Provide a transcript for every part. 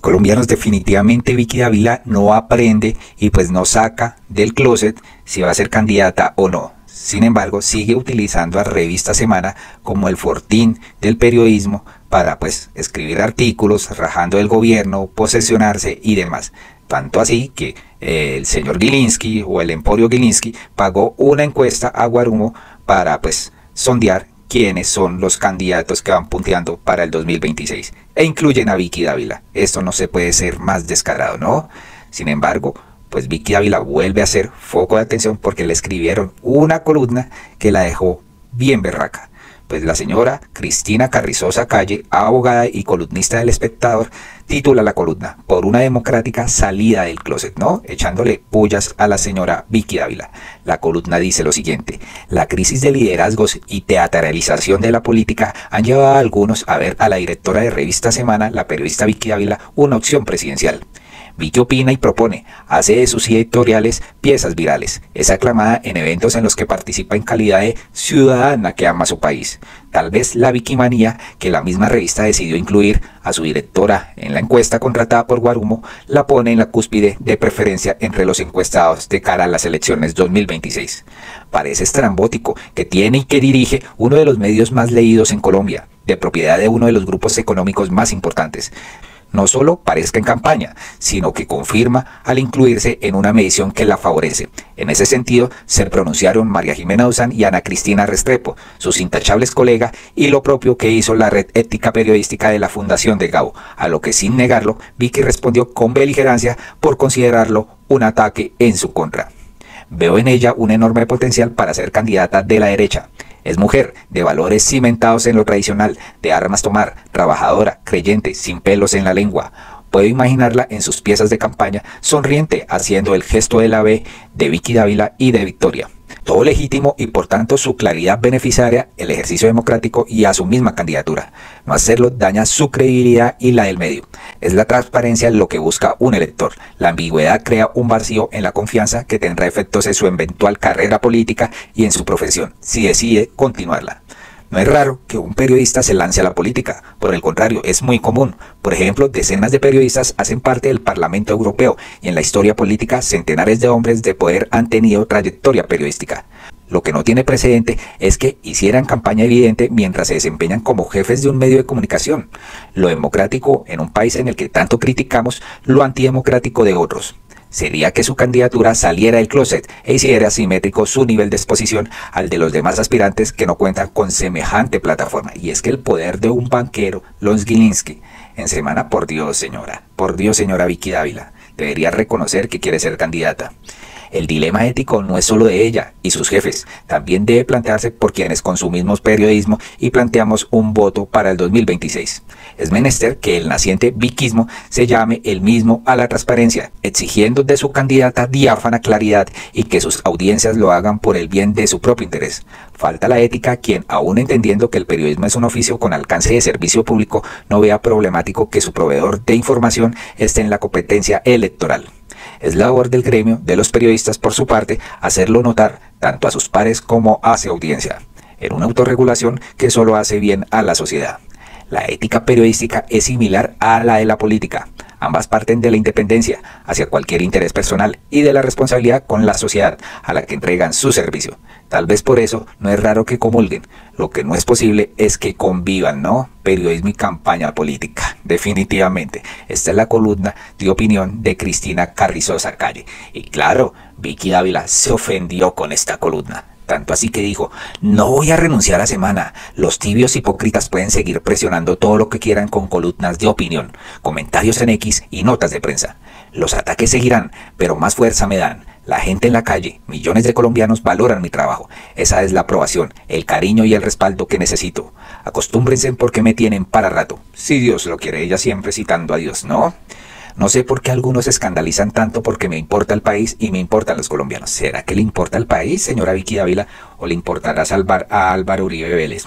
Colombianos, definitivamente Vicky Dávila no aprende y pues no saca del closet si va a ser candidata o no. Sin embargo, sigue utilizando a Revista Semana como el fortín del periodismo para pues escribir artículos rajando del gobierno, posesionarse y demás. Tanto así que el señor Gilinski o el Emporio Gilinski pagó una encuesta a Guarumo para pues sondear quiénes son los candidatos que van punteando para el 2026 e incluyen a Vicky Dávila. Esto no se puede ser más descarado, ¿no? Sin embargo, pues Vicky Dávila vuelve a ser foco de atención porque le escribieron una columna que la dejó bien berraca. Pues la señora Cristina Carrizosa Calle, abogada y columnista del Espectador, titula la columna "Por una democrática salida del closet", ¿no? Echándole pullas a la señora Vicky Dávila. La columna dice lo siguiente: la crisis de liderazgos y teatralización de la política han llevado a algunos a ver a la directora de Revista Semana, la periodista Vicky Dávila, una opción presidencial. Vicky opina y propone, hace de sus editoriales piezas virales. Es aclamada en eventos en los que participa en calidad de ciudadana que ama su país. Tal vez la Vicky manía, que la misma revista decidió incluir a su directora en la encuesta contratada por Guarumo, la pone en la cúspide de preferencia entre los encuestados de cara a las elecciones 2026. Parece estrambótico que tiene y que dirige uno de los medios más leídos en Colombia, de propiedad de uno de los grupos económicos más importantes. No solo parezca en campaña, sino que confirma al incluirse en una medición que la favorece. En ese sentido, se pronunciaron María Jimena Duzán y Ana Cristina Restrepo, sus intachables colegas, y lo propio que hizo la Red Ética Periodística de la Fundación de Gabo, a lo que sin negarlo, Vicky respondió con beligerancia por considerarlo un ataque en su contra. Veo en ella un enorme potencial para ser candidata de la derecha. Es mujer, de valores cimentados en lo tradicional, de armas tomar, trabajadora, creyente, sin pelos en la lengua. Puedo imaginarla en sus piezas de campaña, sonriente, haciendo el gesto de la B de Vicky Dávila y de Victoria. Todo legítimo y por tanto su claridad beneficiaria el ejercicio democrático y a su misma candidatura. No hacerlo daña su credibilidad y la del medio. Es la transparencia lo que busca un elector. La ambigüedad crea un vacío en la confianza que tendrá efectos en su eventual carrera política y en su profesión, si decide continuarla. No es raro que un periodista se lance a la política, por el contrario, es muy común. Por ejemplo, decenas de periodistas hacen parte del Parlamento Europeo y en la historia política centenares de hombres de poder han tenido trayectoria periodística. Lo que no tiene precedente es que hicieran campaña evidente mientras se desempeñan como jefes de un medio de comunicación. Lo democrático en un país en el que tanto criticamos lo antidemocrático de otros sería que su candidatura saliera del closet e hiciera asimétrico su nivel de exposición al de los demás aspirantes que no cuentan con semejante plataforma. Y es que el poder de un banquero, Lons Gilinski, en Semana, por Dios señora Vicky Dávila, debería reconocer que quiere ser candidata. El dilema ético no es solo de ella y sus jefes, también debe plantearse por quienes consumimos periodismo y planteamos un voto para el 2026. Es menester que el naciente viquismo se llame el mismo a la transparencia, exigiendo de su candidata diáfana claridad y que sus audiencias lo hagan por el bien de su propio interés. Falta la ética quien, aún entendiendo que el periodismo es un oficio con alcance de servicio público, no vea problemático que su proveedor de información esté en la competencia electoral. Es labor del gremio de los periodistas, por su parte, hacerlo notar tanto a sus pares como a su audiencia, en una autorregulación que solo hace bien a la sociedad. La ética periodística es similar a la de la política. Ambas parten de la independencia hacia cualquier interés personal y de la responsabilidad con la sociedad a la que entregan su servicio. Tal vez por eso no es raro que comulguen. Lo que no es posible es que convivan, ¿no? Periodismo y campaña política. Definitivamente. Esta es la columna de opinión de Cristina Carrizosa Calle. Y claro, Vicky Dávila se ofendió con esta columna. Tanto así que dijo: no voy a renunciar a Semana. Los tibios hipócritas pueden seguir presionando todo lo que quieran con columnas de opinión, comentarios en X y notas de prensa. Los ataques seguirán, pero más fuerza me dan. La gente en la calle, millones de colombianos valoran mi trabajo. Esa es la aprobación, el cariño y el respaldo que necesito. Acostúmbrense porque me tienen para rato. Si Dios lo quiere, ella siempre citando a Dios, ¿no? No sé por qué algunos se escandalizan tanto porque me importa el país y me importan los colombianos. ¿Será que le importa el país, señora Vicky Dávila, o le importará salvar a Álvaro Uribe Vélez?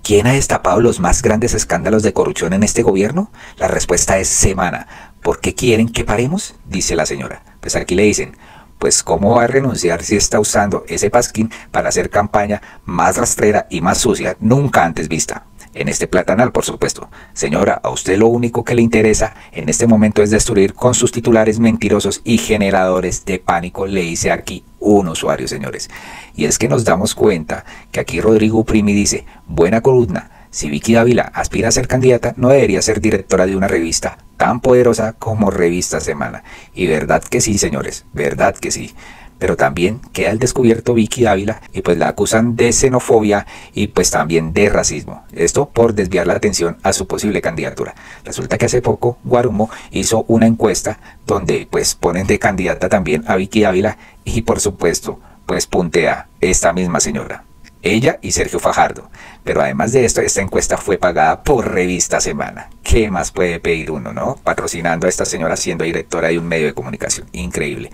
¿Quién ha destapado los más grandes escándalos de corrupción en este gobierno? La respuesta es Semana. ¿Por qué quieren que paremos?, dice la señora. Pues aquí le dicen: pues ¿cómo va a renunciar si está usando ese pasquín para hacer campaña más rastrera y más sucia nunca antes vista? En este platanal, por supuesto. Señora, a usted lo único que le interesa en este momento es destruir con sus titulares mentirosos y generadores de pánico, le dice aquí un usuario, señores. Y es que nos damos cuenta que aquí Rodrigo Primi dice, buena columna, si Vicky Dávila aspira a ser candidata, no debería ser directora de una revista tan poderosa como Revista Semana. Y verdad que sí, señores, verdad que sí. Pero también queda al descubierto Vicky Dávila y pues la acusan de xenofobia y pues también de racismo. Esto por desviar la atención a su posible candidatura. Resulta que hace poco Guarumo hizo una encuesta donde pues ponen de candidata también a Vicky Dávila y por supuesto pues puntea esta misma señora. Ella y Sergio Fajardo. Pero además de esto, esta encuesta fue pagada por Revista Semana. ¿Qué más puede pedir uno, no? Patrocinando a esta señora siendo directora de un medio de comunicación. Increíble.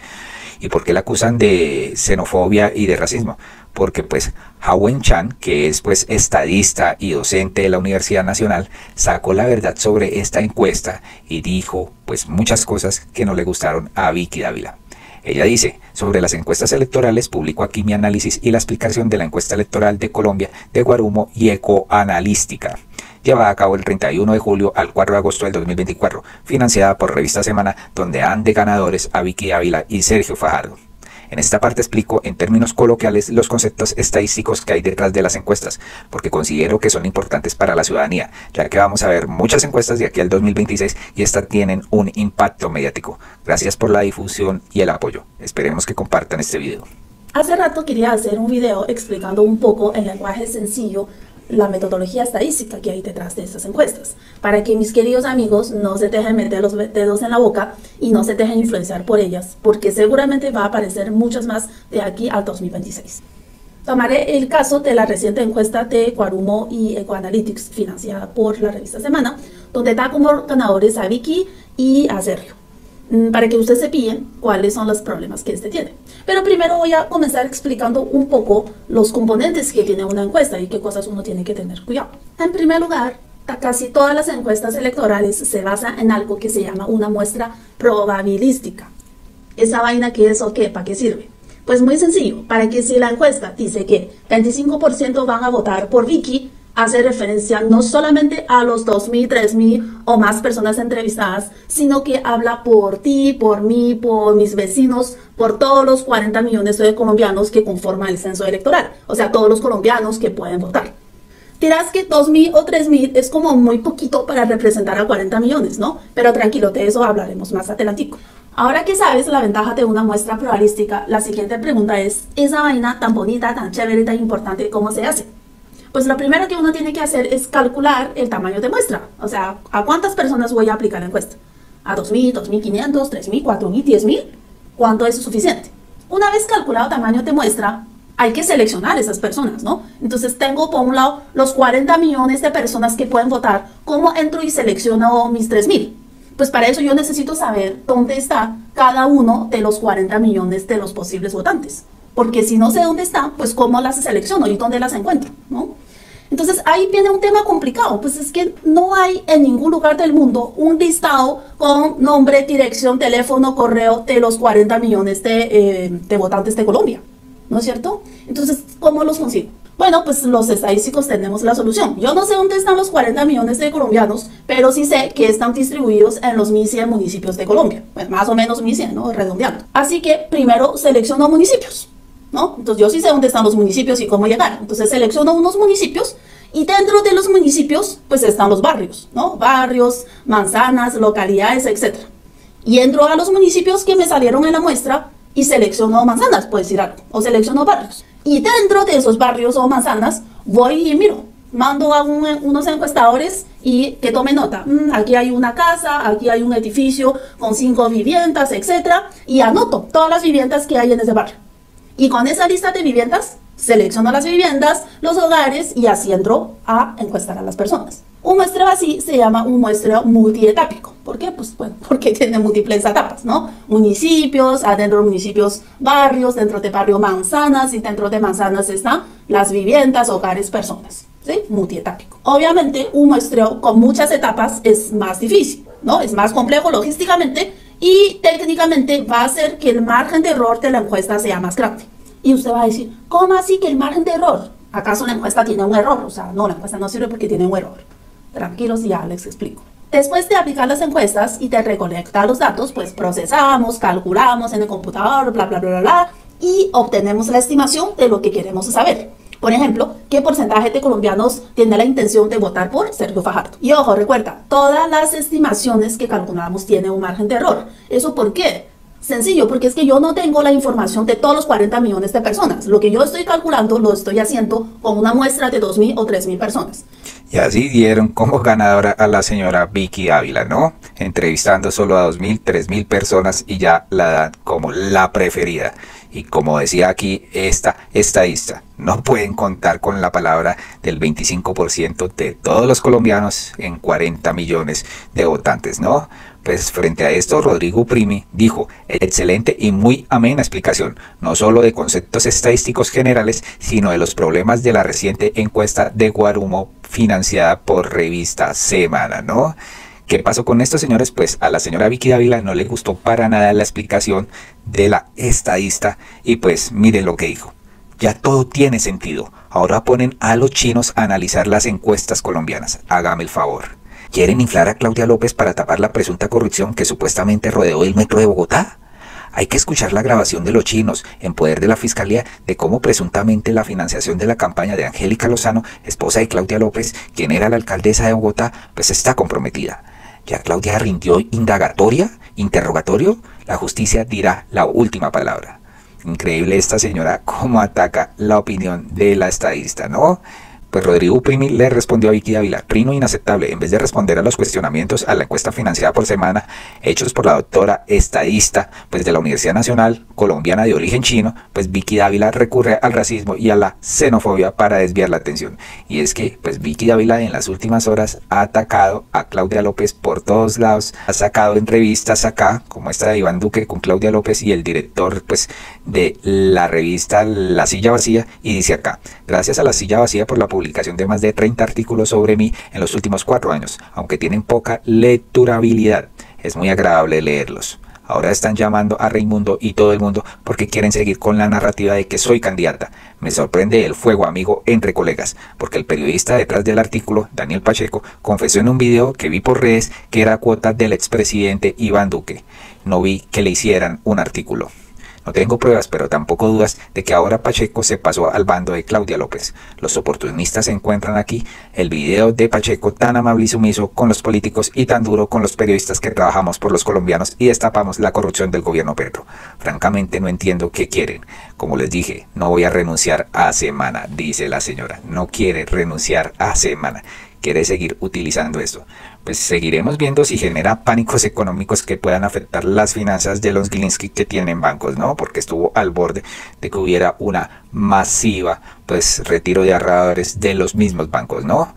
¿Y por qué la acusan de xenofobia y de racismo? Porque pues Ha-Wen Chan, que es pues estadista y docente de la Universidad Nacional, sacó la verdad sobre esta encuesta y dijo pues muchas cosas que no le gustaron a Vicky Dávila. Ella dice, sobre las encuestas electorales, publico aquí mi análisis y la explicación de la encuesta electoral de Colombia de Guarumo y Ecoanalística, llevada a cabo el 31 de julio al 4 de agosto del 2024, financiada por Revista Semana, donde han de ganadores a Vicky Dávila y Sergio Fajardo. En esta parte explico en términos coloquiales los conceptos estadísticos que hay detrás de las encuestas, porque considero que son importantes para la ciudadanía, ya que vamos a ver muchas encuestas de aquí al 2026 y estas tienen un impacto mediático. Gracias por la difusión y el apoyo. Esperemos que compartan este video. Hace rato quería hacer un video explicando un poco en lenguaje sencillo la metodología estadística que hay detrás de estas encuestas, para que mis queridos amigos no se dejen meter los dedos en la boca y no se dejen influenciar por ellas, porque seguramente va a aparecer muchas más de aquí al 2026. Tomaré el caso de la reciente encuesta de Guarumo y Ecoanalytics, financiada por la Revista Semana, donde da como ganadores a Vicky y a Sergio, para que ustedes se pillen cuáles son los problemas que este tiene. Pero primero voy a comenzar explicando un poco los componentes que tiene una encuesta y qué cosas uno tiene que tener cuidado. En primer lugar, casi todas las encuestas electorales se basan en algo que se llama una muestra probabilística. ¿Esa vaina qué es o qué? ¿Para qué sirve? Pues muy sencillo, para que si la encuesta dice que 25% van a votar por Vicky, hace referencia no solamente a los 2.000, 3.000 o más personas entrevistadas, sino que habla por ti, por mí, por mis vecinos, por todos los 40 millones de colombianos que conforman el censo electoral, o sea, todos los colombianos que pueden votar. Dirás que 2.000 o 3.000 es como muy poquito para representar a 40 millones, ¿no? Pero tranquilo, de eso hablaremos más adelantico. Ahora que sabes la ventaja de una muestra probabilística, la siguiente pregunta es, ¿esa vaina tan bonita, tan chévere, tan importante, cómo se hace? Pues lo primero que uno tiene que hacer es calcular el tamaño de muestra. O sea, ¿a cuántas personas voy a aplicar la encuesta? ¿A 2.000, 2.500, 3.000, 4.000, 10.000? ¿Cuánto es suficiente? Una vez calculado tamaño de muestra, hay que seleccionar esas personas, ¿no? Entonces tengo por un lado los 40 millones de personas que pueden votar. ¿Cómo entro y selecciono mis 3.000? Pues para eso yo necesito saber dónde está cada uno de los 40 millones de los posibles votantes. Porque si no sé dónde está, pues cómo las selecciono y dónde las encuentro, ¿no? Entonces ahí viene un tema complicado, pues es que no hay en ningún lugar del mundo un listado con nombre, dirección, teléfono, correo de los 40 millones de votantes de Colombia, ¿no es cierto? Entonces, ¿cómo los consigo? Bueno, pues los estadísticos tenemos la solución. Yo no sé dónde están los 40 millones de colombianos, pero sí sé que están distribuidos en los 1.100 municipios de Colombia, pues más o menos 1.100, ¿no? Redondeando. Así que primero selecciono municipios, ¿no? Entonces yo sí sé dónde están los municipios y cómo llegar. Entonces selecciono unos municipios y dentro de los municipios pues están los barrios, ¿no? Barrios, manzanas, localidades, etc. Y entro a los municipios que me salieron en la muestra y selecciono manzanas, por decir algo, o selecciono barrios. Y dentro de esos barrios o manzanas voy y miro, mando a unos encuestadores y que tomen nota. Aquí hay una casa, aquí hay un edificio con 5 viviendas, etc. Y anoto todas las viviendas que hay en ese barrio. Y con esa lista de viviendas, selecciono las viviendas, los hogares y así entro a encuestar a las personas. Un muestreo así se llama un muestreo multietápico. ¿Por qué? Pues bueno, porque tiene múltiples etapas, ¿no? Municipios, adentro de municipios, barrios, dentro de barrio manzanas y dentro de manzanas están las viviendas, hogares, personas. ¿Sí? Multietápico. Obviamente un muestreo con muchas etapas es más difícil, ¿no? Es más complejo logísticamente y técnicamente va a hacer que el margen de error de la encuesta sea más grande. Y usted va a decir, ¿cómo así que el margen de error? ¿Acaso la encuesta tiene un error? O sea, no, la encuesta no sirve porque tiene un error. Tranquilos, ya les explico. Después de aplicar las encuestas y de recolectar los datos, pues procesamos, calculamos en el computador, bla, bla, bla, bla, bla, y obtenemos la estimación de lo que queremos saber. Por ejemplo, ¿qué porcentaje de colombianos tiene la intención de votar por Sergio Fajardo? Y ojo, recuerda, todas las estimaciones que calculamos tienen un margen de error. ¿Eso por qué? Sencillo, porque es que yo no tengo la información de todos los 40 millones de personas. Lo que yo estoy calculando lo estoy haciendo con una muestra de 2.000 o 3.000 personas. Y así dieron como ganadora a la señora Vicky Ávila, ¿no? Entrevistando solo a 2.000, 3.000 personas y ya la dan como la preferida. Y como decía aquí esta estadista, no pueden contar con la palabra del 25% de todos los colombianos en 40 millones de votantes, ¿no? Pues frente a esto, Rodrigo Primi dijo, excelente y muy amena explicación, no solo de conceptos estadísticos generales, sino de los problemas de la reciente encuesta de Guarumo financiada por revista Semana, ¿no? ¿Qué pasó con esto, señores? Pues a la señora Vicky Ávila no le gustó para nada la explicación de la estadista y pues miren lo que dijo. Ya todo tiene sentido. Ahora ponen a los chinos a analizar las encuestas colombianas. Hágame el favor. ¿Quieren inflar a Claudia López para tapar la presunta corrupción que supuestamente rodeó el metro de Bogotá? Hay que escuchar la grabación de los chinos en poder de la Fiscalía de cómo presuntamente la financiación de la campaña de Angélica Lozano, esposa de Claudia López, quien era la alcaldesa de Bogotá, pues está comprometida. ¿Ya Claudia rindió interrogatorio? La justicia dirá la última palabra. Increíble esta señora cómo ataca la opinión de la estadista, ¿no? Pues Rodrigo Primi le respondió a Vicky Ávila, trino inaceptable, en vez de responder a los cuestionamientos a la encuesta financiada por Semana, hechos por la doctora estadista, pues de la Universidad Nacional Colombiana de origen chino, pues Vicky Ávila recurre al racismo y a la xenofobia para desviar la atención. Y es que, pues Vicky Ávila en las últimas horas ha atacado a Claudia López por todos lados, ha sacado entrevistas acá, como esta de Iván Duque con Claudia López y el director, pues, de la revista La Silla Vacía, y dice acá, gracias a La Silla Vacía por la publicación de más de 30 artículos sobre mí en los últimos 4 años, aunque tienen poca lecturabilidad. Es muy agradable leerlos. Ahora están llamando a Raimundo y todo el mundo porque quieren seguir con la narrativa de que soy candidata. Me sorprende el fuego amigo entre colegas, porque el periodista detrás del artículo, Daniel Pacheco, confesó en un video que vi por redes que era cuota del expresidente Iván Duque. No vi que le hicieran un artículo. No tengo pruebas, pero tampoco dudas de que ahora Pacheco se pasó al bando de Claudia López. Los oportunistas encuentran aquí el video de Pacheco tan amable y sumiso con los políticos y tan duro con los periodistas que trabajamos por los colombianos y destapamos la corrupción del gobierno Petro. Francamente no entiendo qué quieren. Como les dije, no voy a renunciar a Semana, dice la señora. No quiere renunciar a Semana. Quiere seguir utilizando esto. Pues seguiremos viendo si genera pánicos económicos que puedan afectar las finanzas de los Gilinski que tienen bancos, ¿no? Porque estuvo al borde de que hubiera una masiva, pues, retiro de ahorradores de los mismos bancos, ¿no?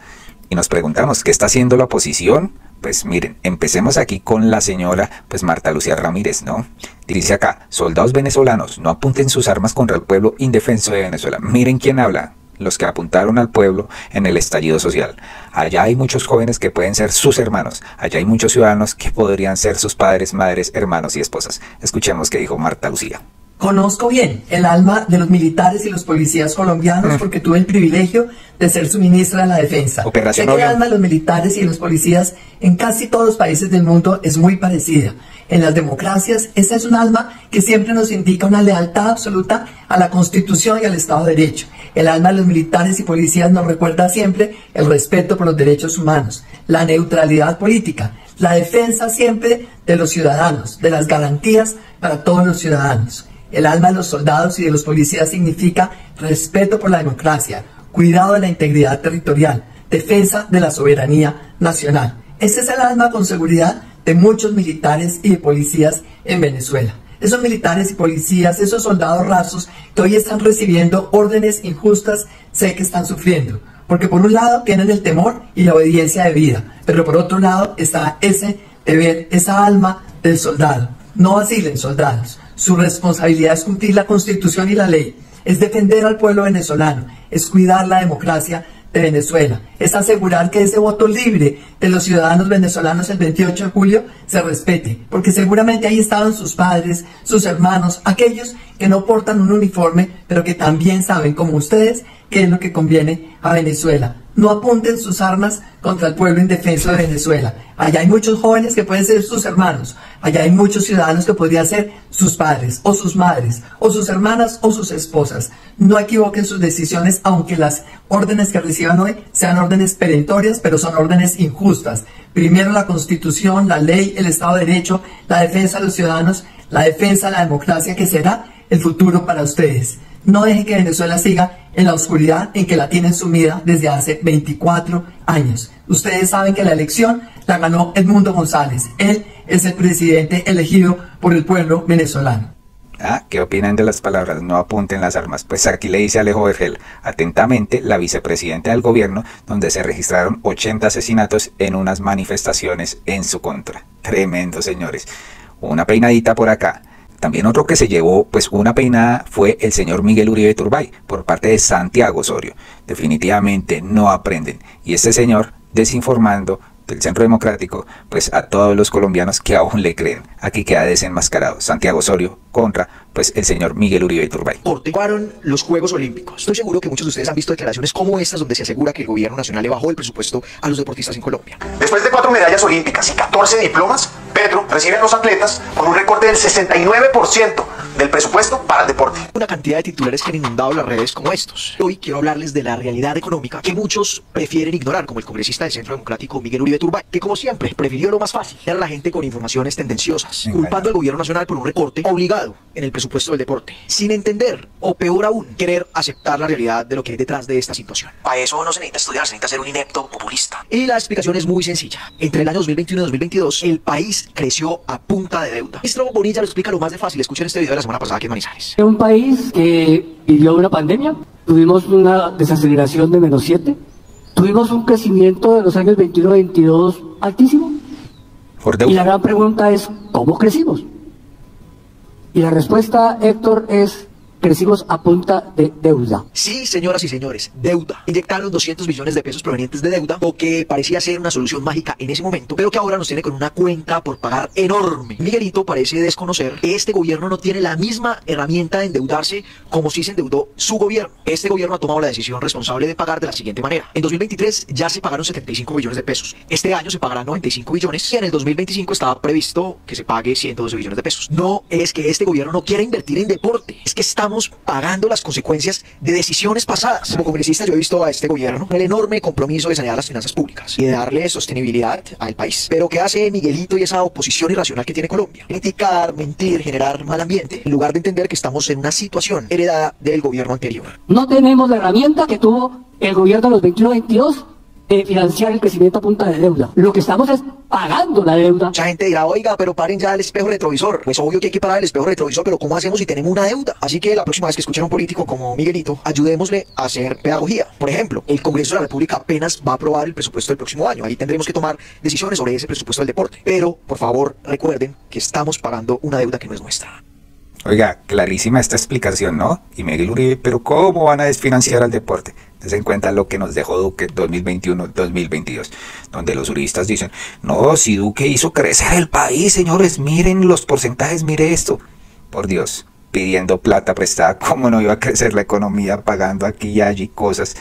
Y nos preguntamos, ¿qué está haciendo la oposición? Pues miren, empecemos aquí con la señora, pues Marta Lucía Ramírez, ¿no? Dice acá, soldados venezolanos, no apunten sus armas contra el pueblo indefenso de Venezuela. Miren quién habla. Los que apuntaron al pueblo en el estallido social. Allá hay muchos jóvenes que pueden ser sus hermanos. Allá hay muchos ciudadanos que podrían ser sus padres, madres, hermanos y esposas. Escuchemos qué dijo Marta Lucía. Conozco bien el alma de los militares y los policías colombianos porque tuve el privilegio de ser su ministra de la Defensa. Sé que el alma de los militares y los policías en casi todos los países del mundo es muy parecida. En las democracias, esta es un alma que siempre nos indica una lealtad absoluta a la Constitución y al Estado de Derecho. El alma de los militares y policías nos recuerda siempre el respeto por los derechos humanos, la neutralidad política, la defensa siempre de los ciudadanos, de las garantías para todos los ciudadanos. El alma de los soldados y de los policías significa respeto por la democracia, cuidado de la integridad territorial, defensa de la soberanía nacional. Ese es el alma con seguridad de muchos militares y de policías en Venezuela. Esos militares y policías, esos soldados rasos que hoy están recibiendo órdenes injustas, sé que están sufriendo. Porque por un lado tienen el temor y la obediencia de vida, pero por otro lado está ese deber, esa alma del soldado. No vacilen, soldados. Su responsabilidad es cumplir la Constitución y la ley, es defender al pueblo venezolano, es cuidar la democracia de Venezuela. Es asegurar que ese voto libre de los ciudadanos venezolanos el 28 de julio se respete, porque seguramente ahí estaban sus padres, sus hermanos, aquellos que no portan un uniforme, pero que también saben, como ustedes, qué es lo que conviene a Venezuela. No apunten sus armas contra el pueblo indefenso de Venezuela. Allá hay muchos jóvenes que pueden ser sus hermanos. Allá hay muchos ciudadanos que podrían ser sus padres, o sus madres, o sus hermanas, o sus esposas. No equivoquen sus decisiones, aunque las órdenes que reciban hoy sean órdenes perentorias, pero son órdenes injustas. Primero la Constitución, la ley, el Estado de Derecho, la defensa de los ciudadanos, la defensa de la democracia, que será el futuro para ustedes. No dejen que Venezuela siga en la oscuridad en que la tienen sumida desde hace 24 años. Ustedes saben que la elección la ganó Edmundo González. Él es el presidente elegido por el pueblo venezolano. ¿Qué opinan de las palabras? No apunten las armas. Pues aquí le dice Alejo Vergel, atentamente, la vicepresidenta del gobierno, donde se registraron 80 asesinatos en unas manifestaciones en su contra. Tremendo, señores. Una peinadita por acá. También otro que se llevó pues una peinada fue el señor Miguel Uribe Turbay por parte de Santiago Osorio. Definitivamente no aprenden. Y este señor desinformando del Centro Democrático pues a todos los colombianos que aún le creen. Aquí queda desenmascarado Santiago Osorio contra pues el señor Miguel Uribe Turbay. Fueron los Juegos Olímpicos. Estoy seguro que muchos de ustedes han visto declaraciones como estas donde se asegura que el gobierno nacional le bajó el presupuesto a los deportistas en Colombia. Después de 4 medallas olímpicas y 14 diplomas, Petro recibe a los atletas con un recorte del 69% del presupuesto para el deporte. Una cantidad de titulares que han inundado las redes como estos. Hoy quiero hablarles de la realidad económica que muchos prefieren ignorar, como el congresista del Centro Democrático Miguel Uribe Turbay, que como siempre prefirió lo más fácil, a la gente con informaciones tendenciosas, culpando al gobierno nacional por un recorte obligado en el presupuesto del deporte, sin entender, o peor aún, querer aceptar la realidad de lo que hay detrás de esta situación. Para eso no se necesita estudiar, se necesita ser un inepto populista. Y la explicación es muy sencilla. Entre el año 2021 y 2022, el país creció a punta de deuda. Esto Bonilla lo explica lo más de fácil. Escuchen este video de la semana pasada aquí en Manizales. En un país que vivió una pandemia, tuvimos una desaceleración de -7, tuvimos un crecimiento de los años 21-22 altísimo. Y la gran pregunta es, ¿cómo crecimos? Y la respuesta, Héctor, es: crecimos a punta de deuda. Sí, señoras y señores, deuda. Inyectaron 200 billones de pesos provenientes de deuda, lo que parecía ser una solución mágica en ese momento, pero que ahora nos tiene con una cuenta por pagar enorme. Miguelito parece desconocer que este gobierno no tiene la misma herramienta de endeudarse como si se endeudó su gobierno. Este gobierno ha tomado la decisión responsable de pagar de la siguiente manera. En 2023 ya se pagaron 75 billones de pesos. Este año se pagarán 95 billones y en el 2025 estaba previsto que se pague 112 billones de pesos. No es que este gobierno no quiera invertir en deporte, es que estamos pagando las consecuencias de decisiones pasadas. Como congresista yo he visto a este gobierno el enorme compromiso de sanear las finanzas públicas y de darle sostenibilidad al país. Pero ¿qué hace Miguelito y esa oposición irracional que tiene Colombia? Criticar, mentir, generar mal ambiente, en lugar de entender que estamos en una situación heredada del gobierno anterior. No tenemos la herramienta que tuvo el gobierno de los 21-22 de financiar el crecimiento a punta de deuda. Lo que estamos es pagando la deuda. Mucha gente dirá, oiga, pero paren ya el espejo retrovisor. Pues obvio que hay que parar el espejo retrovisor, pero ¿cómo hacemos si tenemos una deuda? Así que la próxima vez que escuchen a un político como Miguelito, ayudémosle a hacer pedagogía. Por ejemplo, el Congreso de la República apenas va a aprobar el presupuesto del próximo año. Ahí tendremos que tomar decisiones sobre ese presupuesto del deporte. Pero, por favor, recuerden que estamos pagando una deuda que no es nuestra. Oiga, clarísima esta explicación, ¿no? Y Miguel Uribe, pero ¿cómo van a desfinanciar al deporte? Tense en cuenta lo que nos dejó Duque 2021-2022, donde los uribistas dicen, no, si Duque hizo crecer el país, señores, miren los porcentajes, mire esto. Por Dios, pidiendo plata prestada, ¿cómo no iba a crecer la economía pagando aquí y allí cosas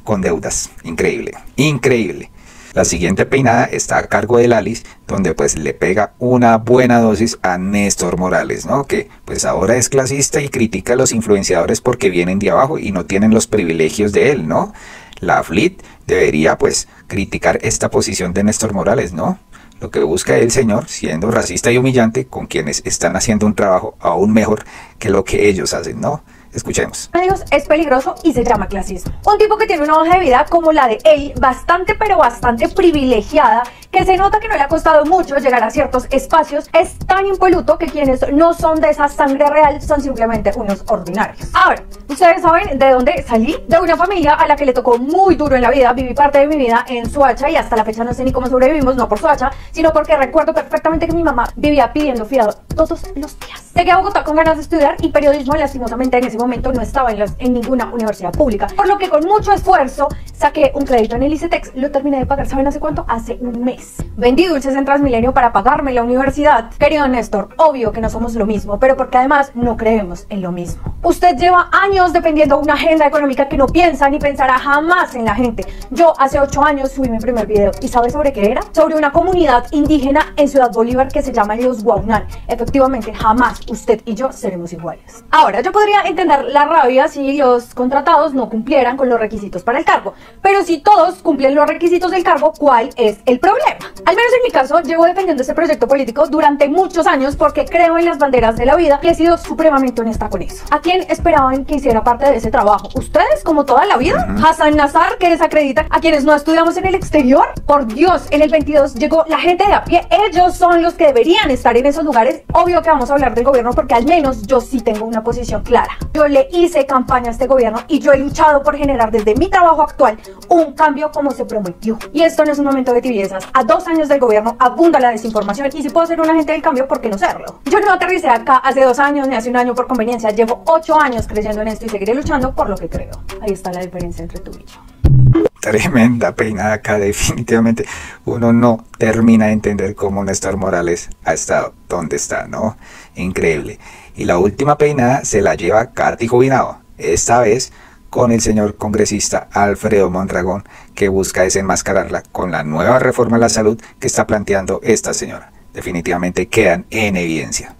con deudas? Increíble, increíble. La siguiente peinada está a cargo de Lalis, donde pues le pega una buena dosis a Néstor Morales, ¿no? Que pues ahora es clasista y critica a los influenciadores porque vienen de abajo y no tienen los privilegios de él, ¿no? La FLIT debería pues criticar esta posición de Néstor Morales, ¿no? Lo que busca el señor, siendo racista y humillante con quienes están haciendo un trabajo aún mejor que lo que ellos hacen, ¿no? Escuchemos. Amigos, es peligroso y se llama clasismo. Un tipo que tiene una hoja de vida como la de él, bastante pero bastante privilegiada, que se nota que no le ha costado mucho llegar a ciertos espacios, es tan impoluto que quienes no son de esa sangre real son simplemente unos ordinarios. Ahora, ustedes saben de dónde salí, de una familia a la que le tocó muy duro en la vida. Viví parte de mi vida en Soacha y hasta la fecha no sé ni cómo sobrevivimos, no por Soacha, sino porque recuerdo perfectamente que mi mamá vivía pidiendo fiado todos los días. Llegué a Bogotá con ganas de estudiar y periodismo, lastimosamente en ese momento no estaba en ninguna universidad pública, por lo que con mucho esfuerzo saqué un crédito en el ICETEX. Lo terminé de pagar, ¿saben hace cuánto? Hace un mes. Vendí dulces en Transmilenio para pagarme la universidad. Querido Néstor, obvio que no somos lo mismo, pero porque además no creemos en lo mismo. Usted lleva años defendiendo una agenda económica que no piensa ni pensará jamás en la gente. Yo hace 8 años subí mi primer video y ¿sabe sobre qué era? Sobre una comunidad indígena en Ciudad Bolívar que se llama los Guaunal. Efectivamente, jamás usted y yo seremos iguales. Ahora, yo podría entender la rabia si los contratados no cumplieran con los requisitos para el cargo, pero si todos cumplen los requisitos del cargo, ¿cuál es el problema? Al menos en mi caso, llevo defendiendo este proyecto político durante muchos años porque creo en las banderas de la vida y he sido supremamente honesta con eso. ¿A quién esperaban que hiciera parte de ese trabajo? ¿Ustedes, como toda la vida? ¿Hassan Nazar, que desacredita a quienes no estudiamos en el exterior? Por Dios, en el 22 llegó la gente de a pie. Ellos son los que deberían estar en esos lugares. Obvio que vamos a hablar del gobierno porque al menos yo sí tengo una posición clara. Yo le hice campaña a este gobierno y yo he luchado por generar desde mi trabajo actual un cambio como se prometió. Y esto no es un momento de tibiezas. A 2 años del gobierno abunda la desinformación y si puedo ser un agente del cambio, ¿por qué no serlo? Yo no aterricé acá hace 2 años ni hace 1 año por conveniencia. Llevo 8 años creyendo en esto y seguiré luchando por lo que creo. Ahí está la diferencia entre tú y yo. Tremenda peinada acá, definitivamente uno no termina de entender cómo Néstor Morales ha estado donde está, ¿no? Increíble. Y la última peinada se la lleva Katy Jubinao, esta vez con el señor congresista Alfredo Mondragón, que busca desenmascararla con la nueva reforma a la salud que está planteando esta señora. Definitivamente quedan en evidencia.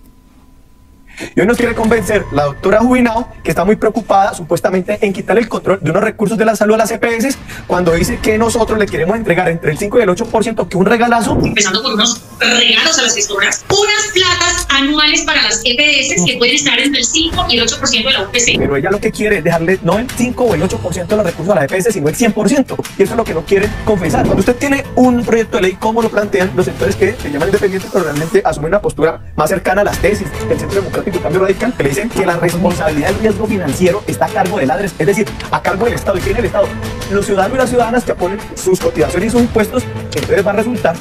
Y hoy nos quiere convencer la doctora Jubinao, que está muy preocupada supuestamente en quitar el control de unos recursos de la salud a las EPS, cuando dice que nosotros le queremos entregar entre el 5 y el 8%, que un regalazo. Empezando por unos regalos a las gestoras, unas platas anuales para las EPS que pueden estar entre el 5 y el 8% de la UPC. Pero ella lo que quiere es dejarle no el 5 o el 8% de los recursos a las EPS, sino el 100%. Y eso es lo que no quieren confesar. Cuando usted tiene un proyecto de ley, como lo plantean los sectores que se llaman independientes, pero realmente asumen una postura más cercana a las tesis del Centro Democrático y Cambio Radical, que le dicen que la responsabilidad del riesgo financiero está a cargo del ADRES, es decir, a cargo del Estado. ¿Y quién es el Estado? Los ciudadanos y las ciudadanas que ponen sus cotizaciones y sus impuestos. Entonces va a resultar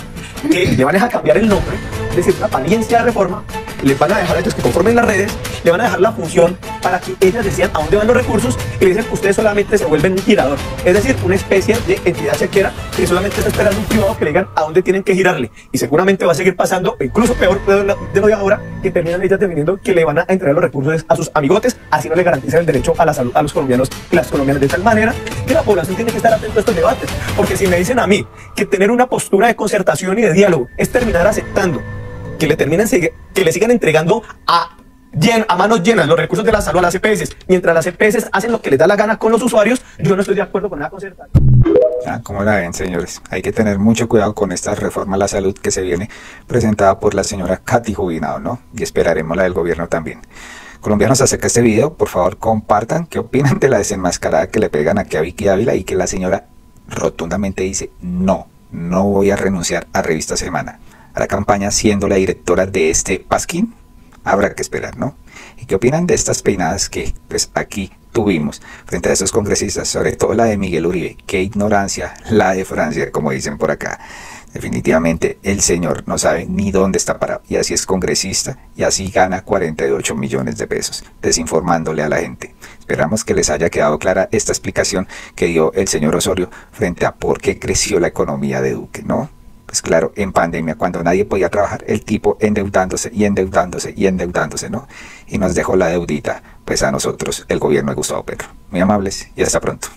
que le van a cambiar el nombre, es decir, la apariencia de reforma, les van a dejar a ellos que conformen las redes, le van a dejar la función para que ellas decían a dónde van los recursos y le dicen que ustedes solamente se vuelven un girador, es decir, una especie de entidad chequera que solamente está esperando un privado que le digan a dónde tienen que girarle, y seguramente va a seguir pasando, incluso peor de lo de ahora, que terminan ellas defendiendo que le van a entregar los recursos a sus amigotes, así no le garantizan el derecho a la salud a los colombianos y las colombianas, de tal manera que la población tiene que estar atenta a estos debates, porque si me dicen a mí que tener una postura de concertación y de diálogo es terminar aceptando que le sigan entregando a manos llenas los recursos de la salud a las EPS, mientras las EPS hacen lo que les da la gana con los usuarios, yo no estoy de acuerdo con nada concertación. Como la ven, señores, hay que tener mucho cuidado con esta reforma a la salud que se viene presentada por la señora Katy Jubinao, ¿no? Y esperaremos la del gobierno también. Colombianos, acerca de este video, por favor compartan qué opinan de la desenmascarada que le pegan aquí a Vicky Dávila y que la señora rotundamente dice no voy a renunciar a Revista Semana, a la campaña siendo la directora de este pasquín. Habrá que esperar, ¿no? ¿Y qué opinan de estas peinadas que pues aquí tuvimos frente a esos congresistas, sobre todo la de Miguel Uribe? Qué ignorancia la de Francia, como dicen por acá. Definitivamente el señor no sabe ni dónde está parado, y así es congresista y así gana 48 millones de pesos desinformándole a la gente. Esperamos que les haya quedado clara esta explicación que dio el señor Osorio frente a por qué creció la economía de Duque, ¿no? Pues claro, en pandemia, cuando nadie podía trabajar, el tipo endeudándose y endeudándose y endeudándose, ¿no? Y nos dejó la deudita, pues a nosotros, el gobierno de Gustavo Petro. Muy amables y hasta pronto.